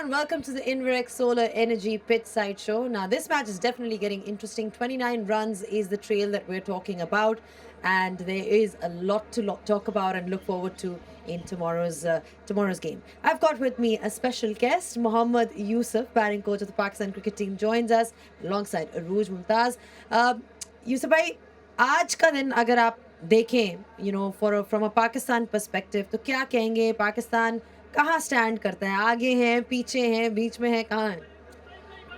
everyone. Welcome to the Inverex Solar Energy Pit Side Show. Now, this match is definitely getting interesting. 29 runs is the trail that we're talking about, and there is a lot to talk about and look forward to in tomorrow's game. I've got with me a special guest, Mohammad Yusuf, batting coach of the Pakistan cricket team, joins us alongside Arooj Mumtaz. Yusuf bhai, आज का दिन अगर आप देखें, from a Pakistan perspective, तो क्या कहेंगे? पाकिस्तान कहाँ स्टैंड करता है? आगे हैं, पीछे हैं, बीच में है, कहाँ है?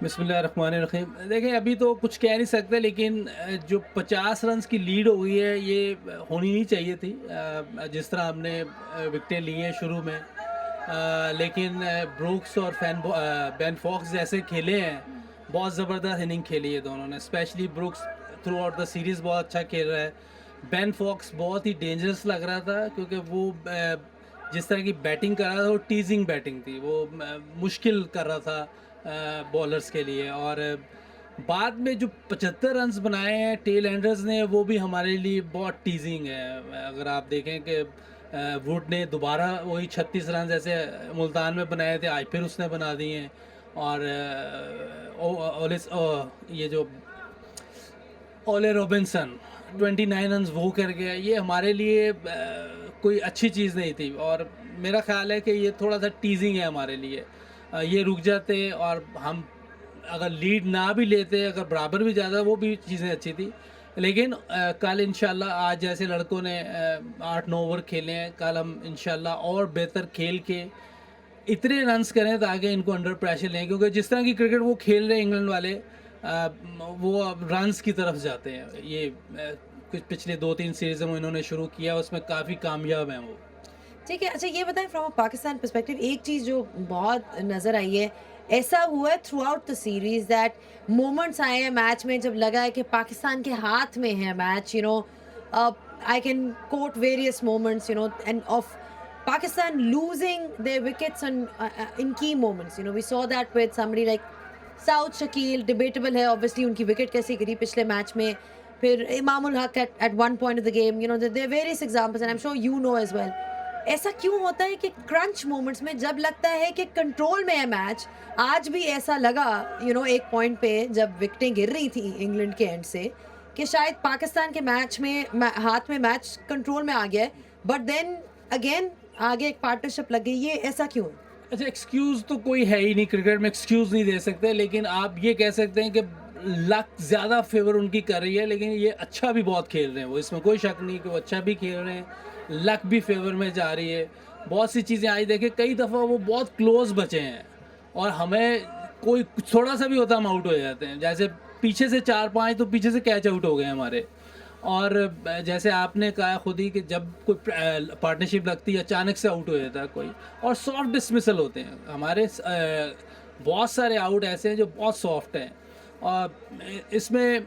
बिस्मिल्लाहिर्रहमानिर्रहीम। देखिए, अभी तो कुछ कह नहीं सकते, लेकिन जो 50 रन्स की लीड हो गई है, ये होनी नहीं चाहिए थी। जिस तरह हमने विकेटें ली हैं शुरू में, लेकिन ब्रूक्स और बेन फॉक्स जैसे खेले हैं, बहुत ज़बरदस्त इनिंग खेली है दोनों ने। Specially Brooks through out the series बहुत अच्छा खेल रहा है। बेन फॉक्स बहुत ही डेंजरस लग रहा था, क्योंकि वो जिस तरह की बैटिंग कर रहा था, वो टीजिंग बैटिंग थी, वो मुश्किल कर रहा था बॉलर्स के लिए। और बाद में जो 75 रन्स बनाए हैं टेल एंडर्स ने, वो भी हमारे लिए बहुत टीजिंग है। अगर आप देखें कि वुड ने दोबारा वही 36 रन जैसे मुल्तान में बनाए थे, आज फिर उसने बना दिए हैं। और ये जो ओले रॉबिन्सन 29 रन्स वो कर गया, ये हमारे लिए कोई अच्छी चीज़ नहीं थी। और मेरा ख्याल है कि ये थोड़ा सा टीजिंग है हमारे लिए। ये रुक जाते और हम अगर लीड ना भी लेते, अगर बराबर भी ज़्यादा, वो भी चीज़ें अच्छी थी। लेकिन कल इंशाल्लाह, आज जैसे लड़कों ने 8-9 ओवर खेले हैं, कल हम इंशाल्लाह और बेहतर खेल के इतने रन्स करें ताकि इनको अंडर प्रेशर लें, क्योंकि जिस तरह की क्रिकेट वो खेल रहे हैं इंग्लैंड वाले, वो अब रन्स की तरफ जाते हैं। ये कुछ पिछले 2-3 सीरीज़ में इन्होंने शुरू किया, उसमें काफ़ी कामयाब हैं वो। ठीक है। अच्छा, ये बताएं फ्रॉम अ पाकिस्तान पर्सपेक्टिव, एक चीज़ जो बहुत नज़र आई है, ऐसा हुआ है through out the series that moments आए हैं मैच में जब लगा है कि पाकिस्तान के हाथ में है match. I can coat various moments end of Pakistan losing their wickets in key moments. We saw that with somebody like Saud Shakil. Debatable है obviously उनकी विकेट कैसे गिरी पिछले मैच में, फिर Imamul Haq at one point of the game. There are various examples and I'm sure you know as well. ऐसा क्यों होता है कि क्रंच मोमेंट्स में जब लगता है कि कंट्रोल में है मैच, आज भी ऐसा लगा एक पॉइंट पे जब विकेटें गिर रही थी इंग्लैंड के एंड से, कि शायद पाकिस्तान के मैच में हाथ में मैच कंट्रोल में आ गया है, बट देन अगेन आगे एक पार्टनरशिप लग गई। ये ऐसा क्यों है? अच्छा, एक्सक्यूज़ तो कोई है ही नहीं क्रिकेट में, एक्सक्यूज़ नहीं दे सकते। लेकिन आप ये कह सकते हैं कि लक ज़्यादा फेवर उनकी कर रही है, लेकिन ये अच्छा भी बहुत खेल रहे हैं वो, इसमें कोई शक नहीं कि वो अच्छा भी खेल रहे हैं, लक भी फेवर में जा रही है। बहुत सी चीज़ें आज देखें, कई दफ़ा वो बहुत क्लोज बचे हैं और हमें कोई थोड़ा सा भी होता हम आउट हो जाते हैं। जैसे पीछे से 4-5 तो पीछे से कैच आउट हो गए हमारे। और जैसे आपने कहा खुद ही कि जब कोई पार्टनरशिप लगती है, अचानक से आउट हो जाता है कोई, और सॉफ्ट डिसमिसल होते हैं हमारे। बहुत सारे आउट ऐसे हैं जो बहुत सॉफ्ट हैं। और इसमें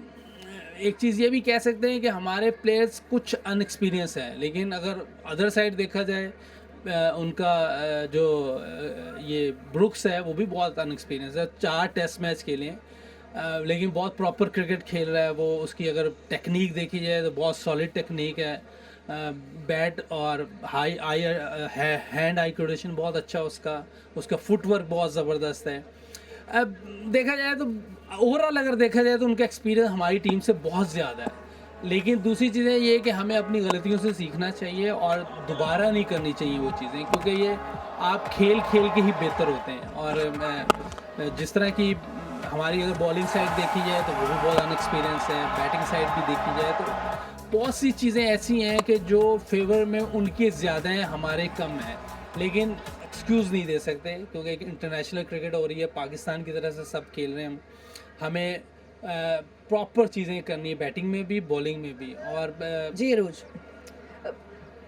एक चीज़ ये भी कह सकते हैं कि हमारे प्लेयर्स कुछ अनएक्सपीरियंस हैं, लेकिन अगर अदर साइड देखा जाए, उनका जो ये ब्रुक्स है, वो भी बहुत अनएक्सपीरियंस है। 4 टेस्ट मैच खेले हैं, लेकिन बहुत प्रॉपर क्रिकेट खेल रहा है वो। उसकी अगर टेक्निक देखी जाए तो बहुत सॉलिड टेक्निक है। बैट और हैंड आई कोऑर्डिनेशन बहुत अच्छा उसका फुटवर्क बहुत ज़बरदस्त है। अब देखा जाए तो ओवरऑल अगर देखा जाए तो उनका एक्सपीरियंस हमारी टीम से बहुत ज़्यादा है। लेकिन दूसरी चीज़ें ये कि हमें अपनी गलतियों से सीखना चाहिए और दोबारा नहीं करनी चाहिए वो चीज़ें, क्योंकि ये आप खेल के ही बेहतर होते हैं। और जिस तरह की हमारी अगर बॉलिंग साइड देखी जाए तो वो भी बहुत अनएक्सपीरियंस है, बैटिंग साइड भी देखी जाए तो बहुत सी चीज़ें ऐसी हैं कि जो फेवर में उनके ज़्यादा हैं, हमारे कम हैं। लेकिन एक्सक्यूज़ नहीं दे सकते, क्योंकि एक इंटरनेशनल क्रिकेट हो रही है, पाकिस्तान की तरह से सब खेल रहे हैं। हमें प्रॉपर चीज़ें करनी है, बैटिंग में भी, बॉलिंग में भी। और जी रोज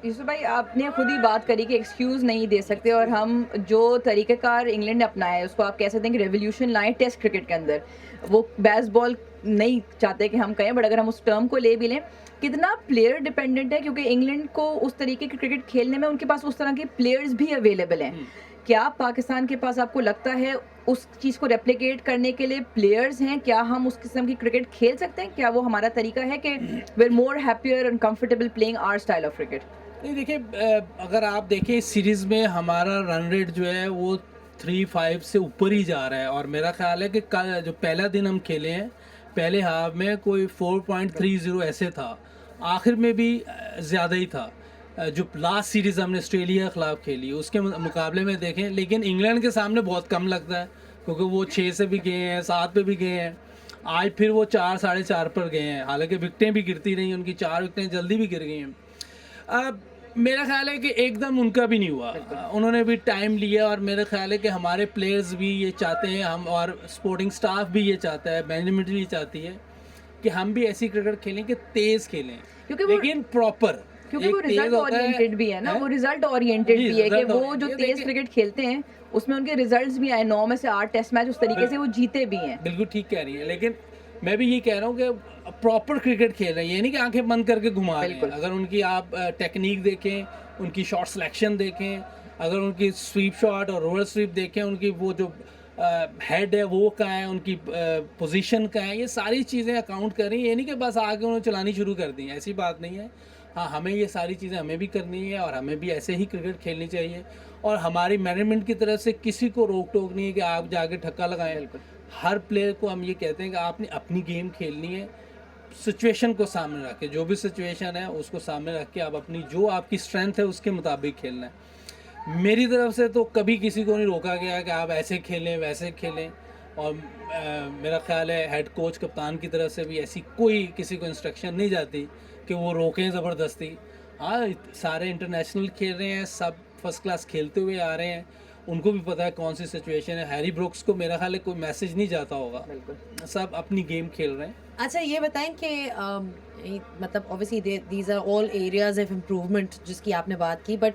यूसुफ भाई, आपने खुद ही बात करी कि एक्सक्यूज़ नहीं दे सकते, और हम जो तरीक़ेकार इंग्लैंड ने अपनाया है उसको आप कह सकते हैं कि रेवोल्यूशन लाएँ टेस्ट क्रिकेट के अंदर। वो बेसबॉल नहीं चाहते कि हम कहें, बट अगर हम उस टर्म को ले भी लें, कितना प्लेयर डिपेंडेंट है, क्योंकि इंग्लैंड को उस तरीके की क्रिकेट खेलने में उनके पास उस तरह के प्लेयर्स भी अवेलेबल हैं। क्या पाकिस्तान के पास आपको लगता है उस चीज़ को रेप्लिकेट करने के लिए प्लेयर्स हैं? क्या हम उस किस्म की क्रिकेट खेल सकते हैं? क्या वो हमारा तरीका है कि we are more happier and comfortable playing our style of cricket? नहीं, देखिए, अगर आप देखें इस सीरीज़ में हमारा रन रेट जो है वो 3-5 से ऊपर ही जा रहा है। और मेरा ख्याल है कि जो पहला दिन हम खेले हैं, पहले हाफ में कोई 4.30 ऐसे था, आखिर में भी ज़्यादा ही था। जो लास्ट सीरीज़ हमने ऑस्ट्रेलिया के ख़िलाफ़ खेली उसके मुकाबले में देखें, लेकिन इंग्लैंड के सामने बहुत कम लगता है, क्योंकि वो 6 से भी गए हैं, 7 पे भी गए हैं। आज फिर वो 4 साढ़े 4 पर गए हैं, हालांकि विकटें भी गिरती रही, उनकी 4 विकटें जल्दी भी गिर गई हैं। अब मेरा ख्याल है कि एकदम उनका भी नहीं हुआ, उन्होंने भी टाइम लिया। और मेरा ख्याल है कि हमारे प्लेयर्स भी ये चाहते हैं, हम और स्पोर्टिंग स्टाफ भी ये चाहता है, मैनेजमेंट भी चाहती है कि हम भी ऐसी क्रिकेट खेलें कि तेज़ खेलें, क्योंकि वो लेकिन प्रॉपर, क्योंकि वो रिजल्ट ओरिएंटेड भी है ना, वो रिजल्ट ओरिएंटेड जी, भी है कि result वो oriented। जो ये तेज देखिए- क्रिकेट खेलते हैं उसमें उनके रिजल्ट्स भी आए, 9 में से 8 टेस्ट मैच उस तरीके से वो जीते भी हैं। बिल्कुल ठीक कह रही है, लेकिन मैं भी ये कह रहा हूँ कि प्रॉपर क्रिकेट खेल रहे हैं, ये नहीं कि आंखें बंद करके घुमा रहे हैं। बिल्कुल। अगर उनकी आप टेक्निक देखें, उनकी शॉट सिलेक्शन देखें, अगर उनकी स्वीप शॉट और रोलर स्वीप देखें, उनकी वो जो हेड है वो कहाँ है, उनकी पोजीशन कहाँ है, ये सारी चीज़ें अकाउंट कर रही हैं। ये नहीं कि बस आके उन्होंने चलानी शुरू कर दी, ऐसी बात नहीं है। हाँ, हमें ये सारी चीज़ें हमें भी करनी है और हमें भी ऐसे ही क्रिकेट खेलनी चाहिए। और हमारी मैनेजमेंट की तरफ से किसी को रोक टोक नहीं है कि आप जाके ठक्का लगाएं। हर प्लेयर को हम ये कहते हैं कि आपने अपनी गेम खेलनी है, सिचुएशन को सामने रख के, जो भी सिचुएशन है उसको सामने रख के आप अपनी जो आपकी स्ट्रेंथ है उसके मुताबिक खेलना है। मेरी तरफ से तो कभी किसी को नहीं रोका गया कि आप ऐसे खेलें वैसे खेलें। और मेरा ख्याल है हेड कोच कप्तान की तरफ से भी ऐसी कोई किसी को इंस्ट्रक्शन नहीं जाती कि वो रोकें ज़बरदस्ती। हाँ, सारे इंटरनेशनल खेल रहे हैं, सब फर्स्ट क्लास खेलते हुए आ रहे हैं, उनको भी पता है कौन सी सिचुएशन है। हैरी ब्रुक्स को मेरा ख्याल है कोई मैसेज नहीं जाता होगा, सब अपनी गेम खेल रहे हैं। अच्छा, ये बताएं कि मतलब obviously these are all areas of improvement जिसकी आपने बात की, बट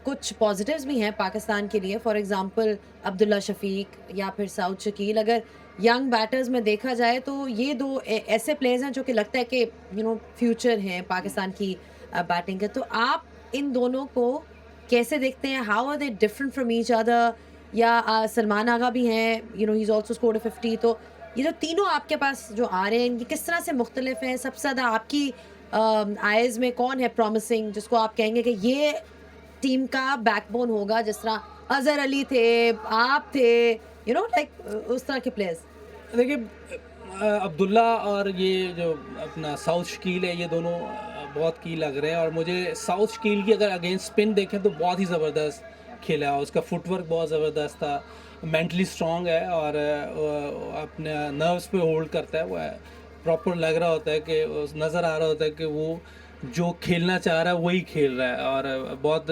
कुछ पॉजिटिव्स भी हैं पाकिस्तान के लिए। फॉर एग्जांपल अब्दुल्ला शफीक या फिर साउद शकील, अगर यंग बैटर्स में देखा जाए तो ये दो ऐसे प्लेयर्स हैं जो कि लगता है कि फ्यूचर हैं पाकिस्तान की बैटिंग का। तो आप इन दोनों को कैसे देखते हैं? How are they different from each other? या सलमान आगा भी हैं, ही इज़ ऑल्सो स्कोर्ड 50। तो ये जो तीनों आपके पास जो आ रहे हैं, इनकी किस तरह से मुख्तलिफ हैं? सबसे ज़्यादा आपकी आइज़ में कौन है प्रॉमिसिंग, जिसको आप कहेंगे कि ये टीम का बैकबोन होगा, जिस तरह अजहर अली थे, आप थे, लाइक उस तरह के प्लेयर्स? देखिए, अब्दुल्ला और ये जो अपना साउथ शकील है, ये दोनों बहुत की लग रहे हैं। और मुझे साउथ शकील की अगर अगेंस्ट स्पिन देखें तो बहुत ही ज़बरदस्त खेला है, उसका फुटवर्क बहुत ज़बरदस्त था, मेंटली स्ट्रॉन्ग है और अपने नर्व्स पे होल्ड करता है। वो प्रॉपर लग रहा होता है कि नज़र आ रहा होता है कि वो जो खेलना चाह रहा है वही खेल रहा है। और बहुत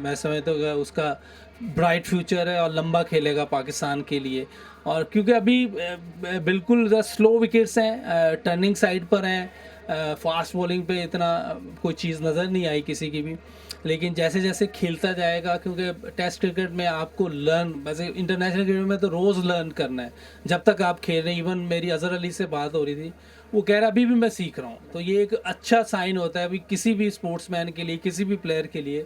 मैं समझता हूँ कि उसका ब्राइट फ्यूचर है और लंबा खेलेगा पाकिस्तान के लिए। और क्योंकि अभी बिल्कुल स्लो विकेट्स हैं, टर्निंग साइड पर हैं, फास्ट बॉलिंग पे इतना कोई चीज़ नज़र नहीं आई किसी की भी। लेकिन जैसे जैसे खेलता जाएगा, क्योंकि टेस्ट क्रिकेट में आपको लर्न, वैसे इंटरनेशनल क्रिकेट में तो रोज़ लर्न करना है जब तक आप खेल रहे हैं। इवन मेरी अजहर अली से बात हो रही थी, वो कह रहा अभी भी मैं सीख रहा हूँ। तो ये एक अच्छा साइन होता है अभी किसी भी स्पोर्ट्समैन के लिए, किसी भी प्लेयर के लिए,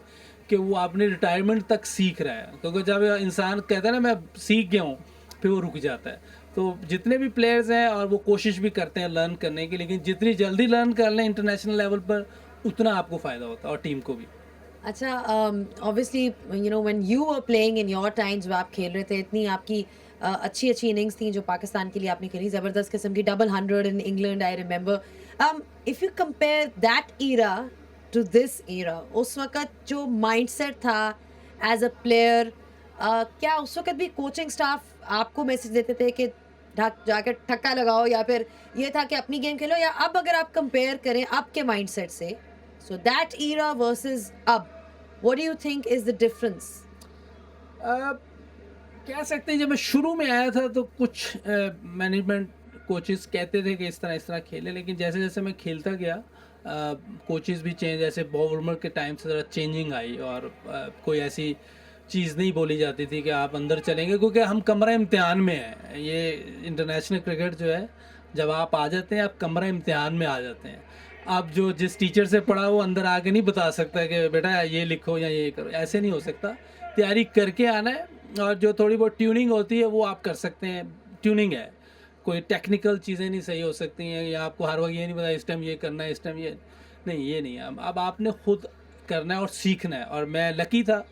कि वो अपने रिटायरमेंट तक सीख रहा है। क्योंकि जब इंसान कहता है ना मैं सीख गया हूँ, फिर वो रुक जाता है। तो जितने भी प्लेयर्स हैं और वो कोशिश भी करते हैं लर्न करने की, लेकिन जितनी जल्दी लर्न कर लें इंटरनेशनल लेवल पर, उतना आपको फ़ायदा होता है और टीम को भी। अच्छा, obviously when you were playing in your time's, जब आप खेल रहे थे, इतनी आपकी अच्छी अच्छी इनिंग्स थी जो पाकिस्तान के लिए आपने खेली, ज़बरदस्त किस्म की double 100 in England, I remember. If you compare that era to this era, उस वक्त जो माइंडसेट था एज अ प्लेयर, क्या उस वक्त भी कोचिंग स्टाफ आपको मैसेज देते थे कि जाकर ठक्का लगाओ, या फिर ये था कि अपनी गेम खेलो? या अब अगर आप कंपेयर करें अब के माइंडसेट से, सो दैट ईरा वर्सेस अब, what do you think is the difference? कह सकते हैं जब मैं शुरू में आया था तो कुछ मैनेजमेंट कोचेस कहते थे कि इस तरह खेले, लेकिन जैसे जैसे मैं खेलता गया कोचेस भी चेंज, जैसे बॉब वुडमर के टाइम से ज़रा चेंजिंग आई और कोई ऐसी चीज़ नहीं बोली जाती थी कि आप अंदर चलेंगे, क्योंकि हम कमरा इम्तिहान में हैं। ये इंटरनेशनल क्रिकेट जो है, जब आप आ जाते हैं आप कमरा इम्तिहान में आ जाते हैं। आप जो जिस टीचर से पढ़ा वो अंदर आके नहीं बता सकता कि बेटा ये लिखो या ये करो, ऐसे नहीं हो सकता। तैयारी करके आना है और जो थोड़ी बहुत ट्यूनिंग होती है वो आप कर सकते हैं। ट्यूनिंग है, कोई टेक्निकल चीज़ें नहीं सही हो सकती हैं, या आपको हर वक्त ये नहीं पता इस टाइम ये करना है, इस टाइम ये नहीं, ये नहीं है। अब आपने खुद करना है और सीखना है। और मैं लकी था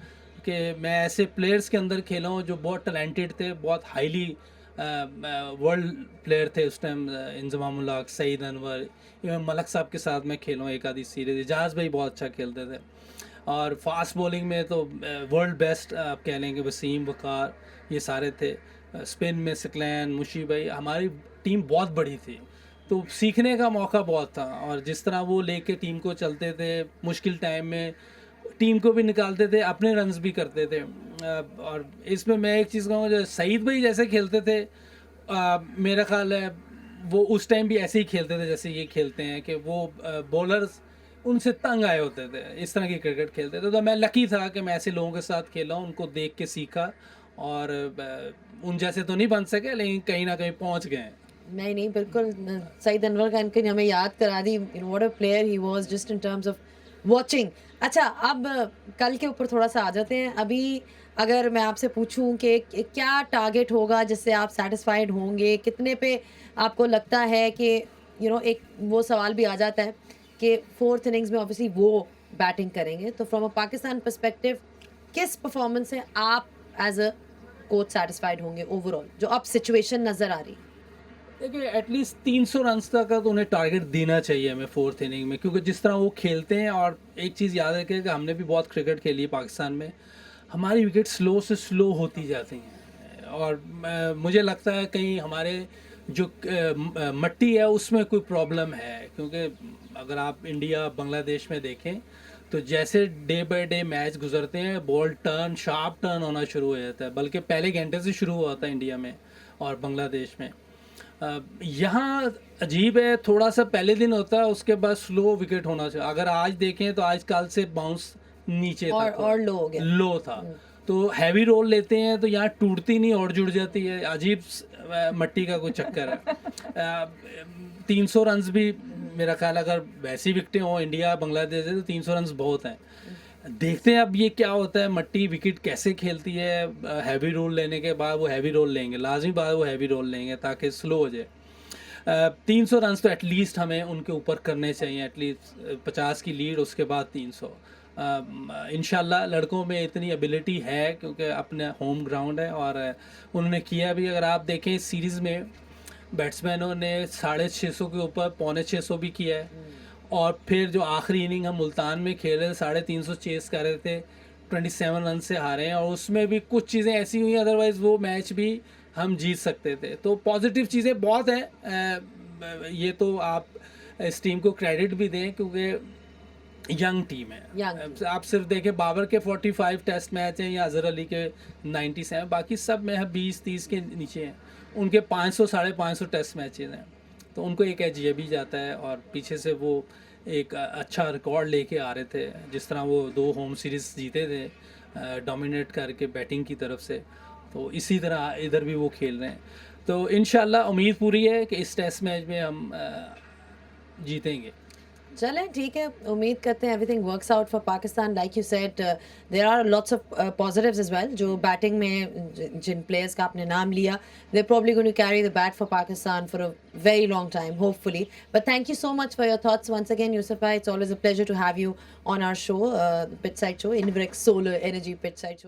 कि मैं ऐसे प्लेयर्स के अंदर खेला हूँ जो बहुत टैलेंटेड थे, बहुत हाईली वर्ल्ड प्लेयर थे उस टाइम। इंजमामुल हक, सईद अनवर, इवन मलक साहब के साथ मैं खेला हूँ एक आधी सीरीज। एजाज भाई बहुत अच्छा खेलते थे। और फास्ट बॉलिंग में तो वर्ल्ड बेस्ट आप कह लेंगे, वसीम, वकार, ये सारे थे। स्पिन में सिकलैन, मुशी भाई, हमारी टीम बहुत बड़ी थी, तो सीखने का मौका बहुत था। और जिस तरह वो लेके टीम को चलते थे, मुश्किल टाइम में टीम को भी निकालते थे, अपने रन्स भी करते थे। और इसमें मैं एक चीज़ कहूँगा, जो सईद भाई जैसे खेलते थे, मेरा ख्याल है वो उस टाइम भी ऐसे ही खेलते थे जैसे ये खेलते हैं, कि वो बॉलर्स उनसे तंग आए होते थे, इस तरह की क्रिकेट खेलते थे। तो मैं लकी था कि मैं ऐसे लोगों के साथ खेला हूँ, उनको देख के सीखा, और उन जैसे तो नहीं बन सके, लेकिन कहीं ना कहीं पहुँच गए। नहीं नहीं, बिल्कुल। सईद अनवर का इनके हमें याद करा दी, what a player he was just in terms of watching. अच्छा, अब कल के ऊपर थोड़ा सा आ जाते हैं। अभी अगर मैं आपसे पूछूं कि क्या टारगेट होगा जिससे आप सेटिस्फाइड होंगे, कितने पे आपको लगता है कि एक वो सवाल भी आ जाता है कि फोर्थ इनिंग्स में ऑब्वियसली वो बैटिंग करेंगे, तो फ्रॉम अ पाकिस्तान पर्सपेक्टिव किस परफॉर्मेंस से आप एज अ कोच सेटिस्फाइड होंगे ओवरऑल, जो अब सिचुएशन नज़र आ रही है? देखिए, एटलीस्ट 300 रन्स तक का तो उन्हें टारगेट देना चाहिए हमें फोर्थ इनिंग में, क्योंकि जिस तरह वो खेलते हैं। और एक चीज़ याद रखें कि हमने भी बहुत क्रिकेट खेली है पाकिस्तान में, हमारी विकेट स्लो से स्लो होती जाती हैं। और मुझे लगता है कहीं हमारे जो मट्टी है उसमें कोई प्रॉब्लम है, क्योंकि अगर आप इंडिया बांग्लादेश में देखें तो जैसे डे बाय डे मैच गुजरते हैं, बॉल शार्प टर्न होना शुरू हो जाता है, बल्कि पहले घंटे से शुरू हुआ था इंडिया में और बांग्लादेश में। यहाँ अजीब है, थोड़ा सा पहले दिन होता है, उसके बाद स्लो विकेट होना चाहिए। अगर आज देखें तो आज कल से बाउंस नीचे और लो हो गया, लो था। तो हैवी रोल लेते हैं तो यहाँ टूटती नहीं और जुड़ जाती है। अजीब मट्टी का कोई चक्कर है। 300 रन्स भी मेरा ख्याल, अगर वैसी विकेटें हो इंडिया बांग्लादेश है, तो 300 रन्स बहुत हैं। देखते हैं अब ये क्या होता है, मट्टी विकेट कैसे खेलती है। हैवी रोल लेने के बाद वो हैवी रोल लेंगे, लाजमी बात वो हैवी रोल लेंगे ताकि स्लो हो जाए। 300 रन्स तो एटलीस्ट हमें उनके ऊपर करने चाहिए, एटलीस्ट 50 की लीड, उसके बाद 300। इंशाल्लाह लड़कों में इतनी एबिलिटी है, क्योंकि अपने होम ग्राउंड है और उन्होंने किया भी। अगर आप देखें इस सीरीज़ में बैट्समैनों ने 650 के ऊपर 625 भी किया है। और फिर जो आखिरी इनिंग हम मुल्तान में खेल रहे थे, 350 चेस कर रहे थे, 27 रन से हारे हैं। और उसमें भी कुछ चीज़ें ऐसी हुई, अदरवाइज़ वो मैच भी हम जीत सकते थे। तो पॉजिटिव चीज़ें बहुत हैं। ये तो आप इस टीम को क्रेडिट भी दें, क्योंकि यंग टीम है। आप सिर्फ देखें, बाबर के 45 टेस्ट मैच हैं या अजहर अली के 97, बाकी सब में 20-30 के नीचे हैं। उनके 500 550 टेस्ट मैचेस हैं, तो उनको एक एज ये भी जाता है। और पीछे से वो एक अच्छा रिकॉर्ड लेके आ रहे थे, जिस तरह वो 2 होम सीरीज़ जीते थे डोमिनेट करके बैटिंग की तरफ से, तो इसी तरह इधर भी वो खेल रहे हैं। तो इंशाल्लाह उम्मीद पूरी है कि इस टेस्ट मैच में हम जीतेंगे। चलें, ठीक है, उम्मीद करते हैं everything works out for Pakistan. Like you said, there are lots of positives as well. जो बैटिंग में जिन प्लेयर्स का आपने नाम लिया, they are probably going to carry the bat for Pakistan for a very long time, hopefully. But thank you so much for your thoughts once again, Yusuf भाई। It's always a pleasure to have you on our show, pitch side show, इनब्रेक solar energy pitch side show.